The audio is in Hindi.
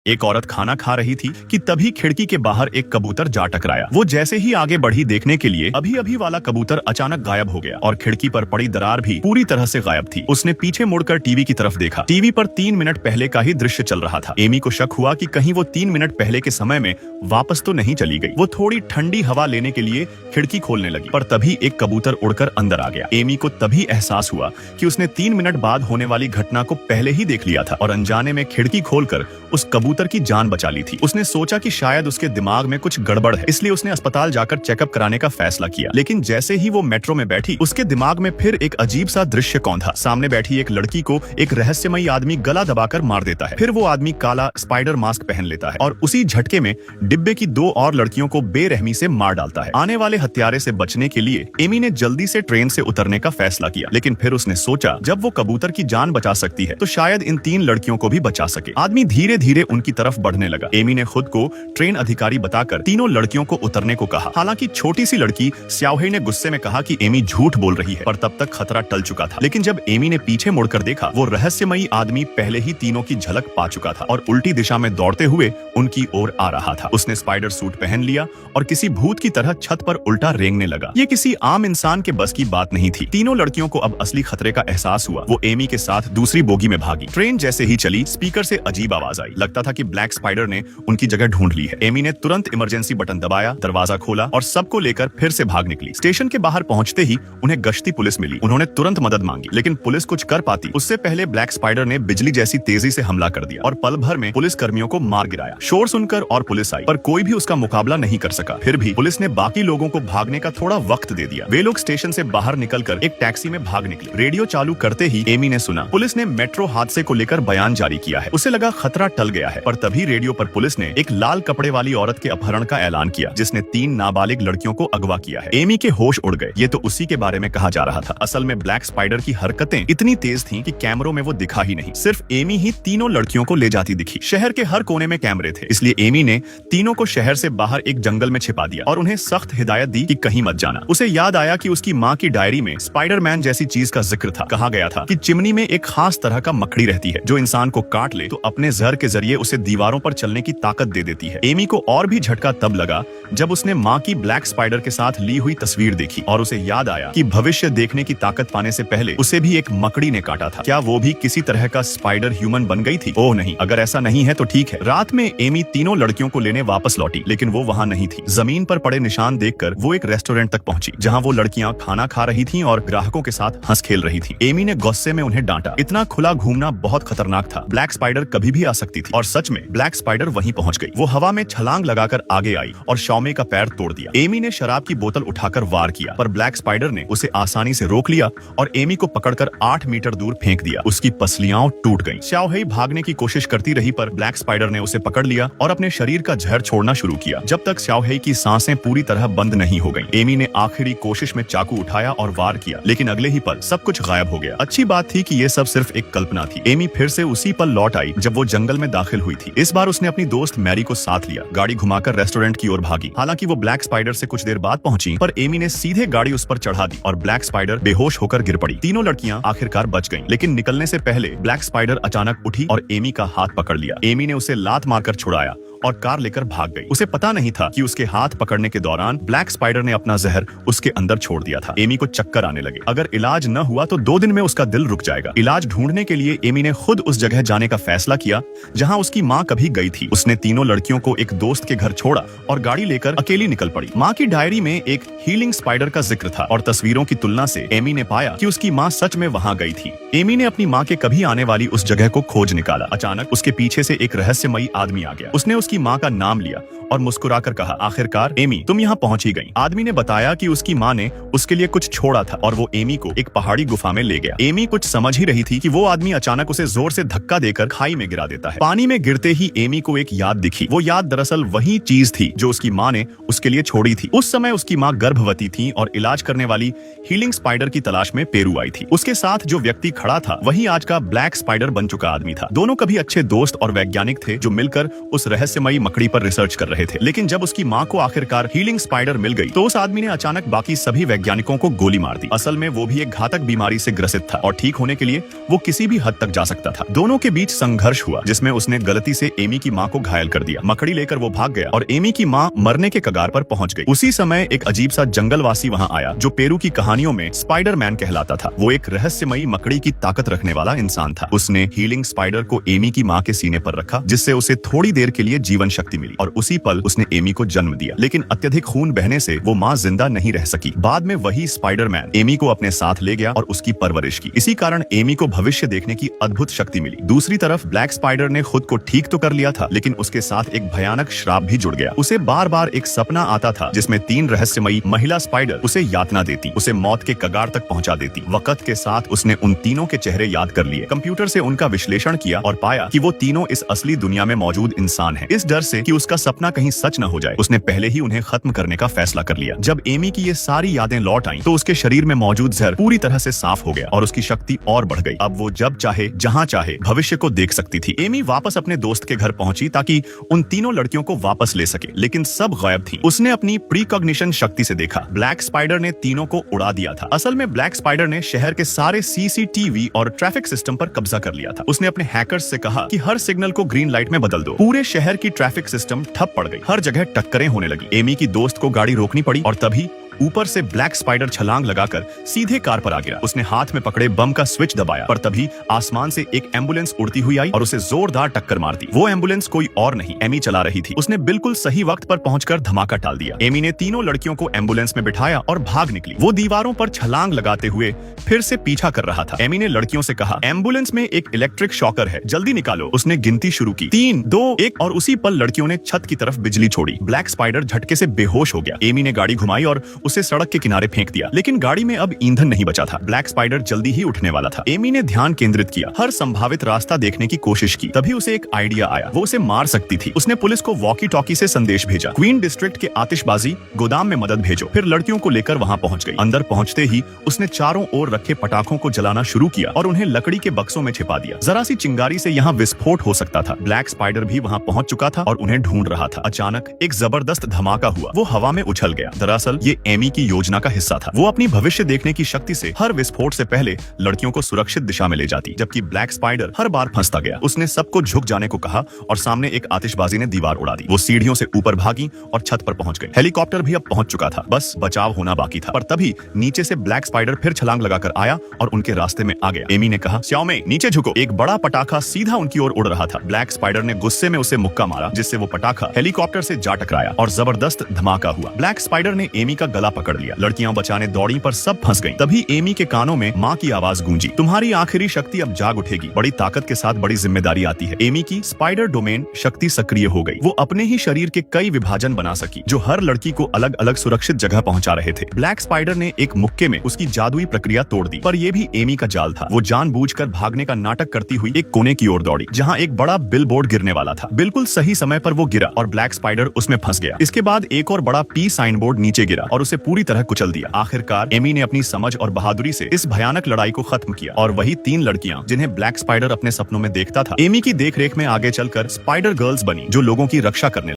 एक औरत खाना खा रही थी कि तभी खिड़की के बाहर एक कबूतर जा टकराया। वो जैसे ही आगे बढ़ी देखने के लिए, अभी अभी वाला कबूतर अचानक गायब हो गया और खिड़की पर पड़ी दरार भी पूरी तरह से गायब थी। उसने पीछे मुड़कर टीवी की तरफ देखा। टीवी पर 3 मिनट पहले का ही दृश्य चल रहा था। एमी को शक हुआ कि कहीं वो 3 मिनट पहले के समय में वापस तो नहीं चली गई। वो थोड़ी ठंडी हवा लेने के लिए खिड़की खोलने लगी, पर तभी एक कबूतर उड़कर अंदर आ गया। एमी को तभी एहसास हुआ कि उसने 3 मिनट बाद होने वाली घटना को पहले ही देख लिया था और अनजाने में खिड़की खोलकर उस कबूतर की जान बचा ली थी। उसने सोचा कि शायद उसके दिमाग में कुछ गड़बड़ है, इसलिए उसने अस्पताल जाकर चेकअप कराने का फैसला किया। लेकिन जैसे ही वो मेट्रो में बैठी, उसके दिमाग में फिर एक अजीब सा दृश्य कौंधा। सामने बैठी एक लड़की को एक रहस्यमयी आदमी गला दबाकर मार देता है। फिर वो आदमी काला स्पाइडर मास्क पहन लेता है और उसी झटके में डिब्बे की 2 और लड़कियों को बेरहमी से मार डालता है। आने वाले हत्यारे से बचने के लिए एमी ने जल्दी से ट्रेन से उतरने का फैसला किया, लेकिन फिर उसने सोचा जब वो कबूतर की जान बचा सकती है तो शायद इन 3 लड़कियों को भी बचा सके। आदमी धीरे धीरे उनकी तरफ बढ़ने लगा। एमी ने खुद को ट्रेन अधिकारी बताकर तीनों लड़कियों को उतरने को कहा। हालांकि छोटी सी लड़की स्याओहेई ने गुस्से में कहा कि एमी झूठ बोल रही है, पर तब तक खतरा टल चुका था। लेकिन जब एमी ने पीछे मुड़कर देखा, वो रहस्यमयी आदमी पहले ही तीनों की झलक पा चुका था और उल्टी दिशा में दौड़ते हुए उनकी ओर आ रहा था। उसने स्पाइडर सूट पहन लिया और किसी भूत की तरह छत पर उल्टा रेंगने लगा। ये किसी आम इंसान के बस की बात नहीं थी। तीनों लड़कियों को अब असली खतरे का एहसास हुआ। वो एमी के साथ दूसरी बोगी में भागी। ट्रेन जैसे ही चली, स्पीकर से अजीब आवाज आई। लगता था कि ब्लैक स्पाइडर ने उनकी जगह ढूंढ ली है। एमी ने तुरंत इमरजेंसी बटन दबाया, दरवाजा खोला और सबको लेकर फिर से भाग निकली। स्टेशन के बाहर पहुंचते ही उन्हें गश्ती पुलिस मिली। उन्होंने तुरंत मदद मांगी, लेकिन पुलिस कुछ कर पाती उससे पहले ब्लैक स्पाइडर ने बिजली जैसी तेजी से हमला कर दिया और पल भर में पुलिस कर्मियों को मार गिराया। शोर सुनकर और पुलिस आई, पर कोई भी उसका मुकाबला नहीं कर सका। फिर भी पुलिस ने बाकी लोगों को भागने का थोड़ा वक्त दे दिया। वे लोग स्टेशन से बाहर निकलकर एक टैक्सी में भाग निकले। रेडियो चालू करते ही एमी ने सुना, पुलिस ने मेट्रो हादसे को लेकर बयान जारी किया है। उसे लगा खतरा टल गया है, पर तभी रेडियो पर पुलिस ने एक लाल कपड़े वाली औरत के अपहरण का ऐलान किया, जिसने 3 नाबालिग लड़कियों को अगवा किया है। एमी के होश उड़ गए। ये तो उसी के बारे में कहा जा रहा था। असल में ब्लैक स्पाइडर की हरकतें इतनी तेज थीं कि कैमरों में वो दिखा ही नहीं। सिर्फ एमी ही तीनों लड़कियों को ले जाती दिखी। शहर के हर कोने में कैमरे थे, इसलिए एमी ने तीनों को शहर से बाहर एक जंगल में छिपा दिया और उन्हें सख्त हिदायत दी कि कहीं मत जाना। उसे याद आया कि उसकी माँ की डायरी में स्पाइडरमैन जैसी चीज का जिक्र था। कहा गया था कि चिमनी में एक खास तरह का मकड़ी रहती है जो इंसान को काट ले तो अपने जहर के जरिए उसे दीवारों पर चलने की ताकत दे देती है। एमी को और भी झटका तब लगा जब उसने माँ की ब्लैक स्पाइडर के साथ ली हुई तस्वीर देखी और उसे याद आया कि भविष्य देखने की ताकत पाने से पहले उसे भी एक मकड़ी ने काटा था। क्या वो भी किसी तरह का स्पाइडर ह्यूमन बन गई थी? ओह नहीं, अगर ऐसा नहीं है तो ठीक है। रात में एमी तीनों लड़कियों को लेने वापस लौटी, लेकिन वो वहाँ नहीं थी। जमीन पर पड़े निशान देखकर वो एक रेस्टोरेंट तक पहुंची, जहाँ वो लड़कियां खाना खा रही थीं और ग्राहकों के साथ हंस खेल रही थीं। एमी ने गुस्से में उन्हें डांटा। इतना खुला घूमना बहुत खतरनाक था। ब्लैक स्पाइडर कभी भी आ सकती थी और सच में ब्लैक स्पाइडर वहीं पहुंच गई। वो हवा में छलांग लगाकर आगे आई और शॉमे का पैर तोड़ दिया। एमी ने शराब की बोतल उठाकर वार किया, पर ब्लैक स्पाइडर ने उसे आसानी से रोक लिया और एमी को पकड़कर 8 मीटर दूर फेंक दिया। उसकी पसलियां टूट गईं। स्याओहेई भागने की कोशिश करती रही, पर ब्लैक स्पाइडर ने उसे पकड़ लिया और अपने शरीर का जहर छोड़ना शुरू किया जब तक स्याओहेई की सांसें पूरी तरह बंद नहीं हो गईं। एमी ने आखिरी कोशिश में चाकू उठाया और वार किया, लेकिन अगले ही पल सब कुछ गायब हो गया। अच्छी बात थी कि ये सब सिर्फ एक कल्पना थी। एमी फिर से उसी पल लौट आई जब वो जंगल में दाखिल हुई थी। इस बार उसने अपनी दोस्त मैरी को साथ लिया। गाड़ी घुमाकर रेस्टोरेंट की ओर भागी। हालांकि वो ब्लैक स्पाइडर से कुछ देर बाद पहुंची, पर एमी ने सीधे गाड़ी उस पर चढ़ा दी और ब्लैक स्पाइडर बेहोश होकर गिर पड़ी। तीनों लड़कियां आखिरकार बच गईं, लेकिन निकलने से पहले ब्लैक स्पाइडर अचानक उठी और एमी का हाथ पकड़ लिया। एमी ने उसे लात मारकर छुड़ाया और कार लेकर भाग गई। उसे पता नहीं था कि उसके हाथ पकड़ने के दौरान ब्लैक स्पाइडर ने अपना जहर उसके अंदर छोड़ दिया था। एमी को चक्कर आने लगे। अगर इलाज न हुआ तो 2 दिन में उसका दिल रुक जाएगा। इलाज ढूंढने के लिए एमी ने खुद उस जगह जाने का फैसला किया जहां उसकी माँ कभी गई थी। उसने तीनों लड़कियों को एक दोस्त के घर छोड़ा और गाड़ी लेकर अकेली निकल पड़ी। माँ की डायरी में एक हीलिंग स्पाइडर का जिक्र था और तस्वीरों की तुलना से एमी ने पाया कि उसकी माँ सच में वहाँ गई थी। एमी ने अपनी माँ के कभी आने वाली उस जगह को खोज निकाला। अचानक उसके पीछे से एक रहस्यमयी आदमी आ गया। उसने उसकी माँ का नाम लिया और मुस्कुराकर कहा, आखिरकार एमी तुम यहाँ पहुंची गई। आदमी ने बताया कि उसकी माँ ने उसके लिए कुछ छोड़ा था और वो एमी को एक पहाड़ी गुफा में ले गया। एमी कुछ समझ ही रही थी कि वो आदमी अचानक उसे जोर से धक्का देकर खाई में गिरा देता है। पानी में गिरते ही एमी को एक याद दिखी। वो याद दरअसल वही चीज थी जो उसकी माँ ने उसके लिए छोड़ी थी। उस समय उसकी माँ गर्भवती थी और इलाज करने वाली हीलिंग स्पाइडर की तलाश में पेरू आई थी। उसके साथ जो व्यक्ति खड़ा था वही आज का ब्लैक स्पाइडर बन चुका आदमी था। दोनों कभी अच्छे दोस्त और वैज्ञानिक थे जो मिलकर उस रहस्य रहस्यमयी मकड़ी पर रिसर्च कर रहे थे। लेकिन जब उसकी माँ को आखिरकार हीलिंग स्पाइडर मिल गई तो उस आदमी ने अचानक बाकी सभी वैज्ञानिकों को गोली मार दी। असल में वो भी एक घातक बीमारी से ग्रसित था और ठीक होने के लिए वो किसी भी हद तक जा सकता था। दोनों के बीच संघर्ष हुआ जिसमें उसने गलती से एमी की माँ को घायल कर दिया। मकड़ी लेकर वो भाग गया और एमी की माँ मरने के कगार पर पहुंच गई। उसी समय एक अजीब सा जंगलवासी वहां आया जो पेरू की कहानियों में स्पाइडरमैन कहलाता था। वो एक रहस्यमयी मकड़ी की ताकत रखने वाला इंसान था। उसने हीलिंग स्पाइडर को एमी की माँ के सीने पर रखा जिससे उसे थोड़ी देर के लिए जीवन शक्ति मिली और उसी पल उसने एमी को जन्म दिया। लेकिन अत्यधिक खून बहने से वो माँ जिंदा नहीं रह सकी। बाद में वही स्पाइडरमैन एमी को अपने साथ ले गया और उसकी परवरिश की। इसी कारण एमी को भविष्य देखने की अद्भुत शक्ति मिली। दूसरी तरफ ब्लैक स्पाइडर ने खुद को ठीक तो कर लिया था लेकिन उसके साथ एक भयानक श्राप भी जुड़ गया। उसे बार बार एक सपना आता था जिसमें 3 रहस्यमयी महिला स्पाइडर उसे यातना देती, उसे मौत के कगार तक पहुंचा देती। वक्त के साथ उसने उन तीनों के चेहरे याद कर लिए, कंप्यूटर से उनका विश्लेषण किया और पाया कि वो तीनों इस असली दुनिया में मौजूद इंसान हैं। इस डर से कि उसका सपना कहीं सच न हो जाए उसने पहले ही उन्हें खत्म करने का फैसला कर लिया। जब एमी की ये सारी यादें लौट आईं तो उसके शरीर में मौजूद जहर पूरी तरह से साफ हो गया और उसकी शक्ति और बढ़ गई। अब वो जब चाहे जहां चाहे भविष्य को देख सकती थी। एमी वापस अपने दोस्त के घर पहुंची ताकि उन तीनों लड़कियों को वापस ले सके, लेकिन सब गायब थी। उसने अपनी प्रीकॉग्निशन शक्ति से देखा ब्लैक स्पाइडर ने तीनों को उड़ा दिया था। असल में ब्लैक स्पाइडर ने शहर के सारे सीसीटीवी और ट्रैफिक सिस्टम पर कब्जा कर लिया था। उसने अपने हैकर्स से कहा कि हर सिग्नल को ग्रीन लाइट में बदल दो। पूरे शहर की ट्रैफिक सिस्टम ठप पड़ गई, हर जगह टक्करें होने लगी। एमी की दोस्त को गाड़ी रोकनी पड़ी और तभी ऊपर से ब्लैक स्पाइडर छलांग लगाकर सीधे कार पर आ गया। उसने हाथ में पकड़े बम का स्विच दबाया पर तभी आसमान से एक एम्बुलेंस उड़ती हुई आई और उसे जोरदार टक्कर मार दी। वो एम्बुलेंस कोई और नहीं एमी चला रही थी। उसने बिल्कुल सही वक्त पर पहुंचकर धमाका टाल दिया। एमी ने तीनों लड़कियों को एम्बुलेंस में बिठाया और भाग निकली। वो दीवारों पर छलांग लगाते हुए फिर से पीछा कर रहा था। एमी ने लड़कियों से कहा, एम्बुलेंस में एक इलेक्ट्रिक शॉकर है, जल्दी निकालो। उसने गिनती शुरू की, 3, 2, 1 और उसी पल लड़कियों ने छत की तरफ बिजली छोड़ी। ब्लैक स्पाइडर झटके से बेहोश हो गया। एमी ने गाड़ी घुमाई और उसे सड़क के किनारे फेंक दिया, लेकिन गाड़ी में अब ईंधन नहीं बचा था। ब्लैक स्पाइडर जल्दी ही उठने वाला था। एमी ने ध्यान केंद्रित किया, हर संभावित रास्ता देखने की कोशिश की। तभी उसे एक आइडिया आया, वो उसे मार सकती थी। उसने पुलिस को वॉकी टॉकी से संदेश भेजा, क्वीन डिस्ट्रिक्ट के आतिशबाजी गोदाम में मदद भेजो। फिर लड़कियों को लेकर वहां पहुंच गई। अंदर पहुंचते ही उसने चारों ओर रखे पटाखों को जलाना शुरू किया और उन्हें लकड़ी के बक्सों में छिपा दिया। जरा सी चिंगारी से यहाँ विस्फोट हो सकता था। ब्लैक स्पाइडर भी वहां पहुंच चुका था और उन्हें ढूंढ रहा था। अचानक एक जबरदस्त धमाका हुआ, वो हवा में उछल गया। दरअसल ये एमी की योजना का हिस्सा था। वो अपनी भविष्य देखने की शक्ति से हर विस्फोट से पहले लड़कियों को सुरक्षित दिशा में ले जाती, जबकि ब्लैक स्पाइडर हर बार फंसता गया। उसने सबको झुक जाने को कहा और सामने एक आतिशबाजी ने दीवार उड़ा दी। वो सीढ़ियों से ऊपर भागी और छत पर पहुंच गई। हेलीकॉप्टर भी अब पहुंच चुका था, बस बचाव होना बाकी था। पर तभी नीचे से ब्लैक स्पाइडर फिर छलांग लगाकर आया और उनके रास्ते में आ गया। एमी ने कहा, श्याओमे नीचे झुको। एक बड़ा पटाखा सीधा उनकी ओर उड़ रहा था। ब्लैक स्पाइडर ने गुस्से में उसे मुक्का मारा जिससे वो पटाखा हेलीकॉप्टर से जा टकराया और जबरदस्त धमाका हुआ। ब्लैक स्पाइडर ने एमी का गला पकड़ लिया। लड़कियां बचाने दौड़ी पर सब फंस गईं। तभी एमी के कानों में माँ की आवाज गूंजी, तुम्हारी आखिरी शक्ति अब जाग उठेगी। बड़ी ताकत के साथ बड़ी जिम्मेदारी आती है। एमी की स्पाइडर डोमेन शक्ति सक्रिय हो गई। वो अपने ही शरीर के कई विभाजन बना सकी जो हर लड़की को अलग अलग सुरक्षित जगह पहुंचा रहे थे। ब्लैक स्पाइडर ने एक मुक्के में उसकी जादुई प्रक्रिया तोड़ दी, पर यह भी एमी का जाल था। वो जानबूझकर भागने का नाटक करती हुई एक कोने की ओर दौड़ी जहाँ एक बड़ा बिलबोर्ड गिरने वाला था। बिल्कुल सही समय पर वो गिरा और ब्लैक स्पाइडर उसमें फंस गया। इसके बाद एक और बड़ा पी साइन बोर्ड नीचे गिरा और उसे पूरी तरह कुचल दिया। आखिरकार एमी ने अपनी समझ और बहादुरी से इस भयानक लड़ाई को खत्म किया और वही 3 लड़कियां जिन्हें ब्लैक स्पाइडर अपने सपनों में देखता था, एमी की देखरेख में आगे चलकर स्पाइडर गर्ल्स बनी जो लोगों की रक्षा करने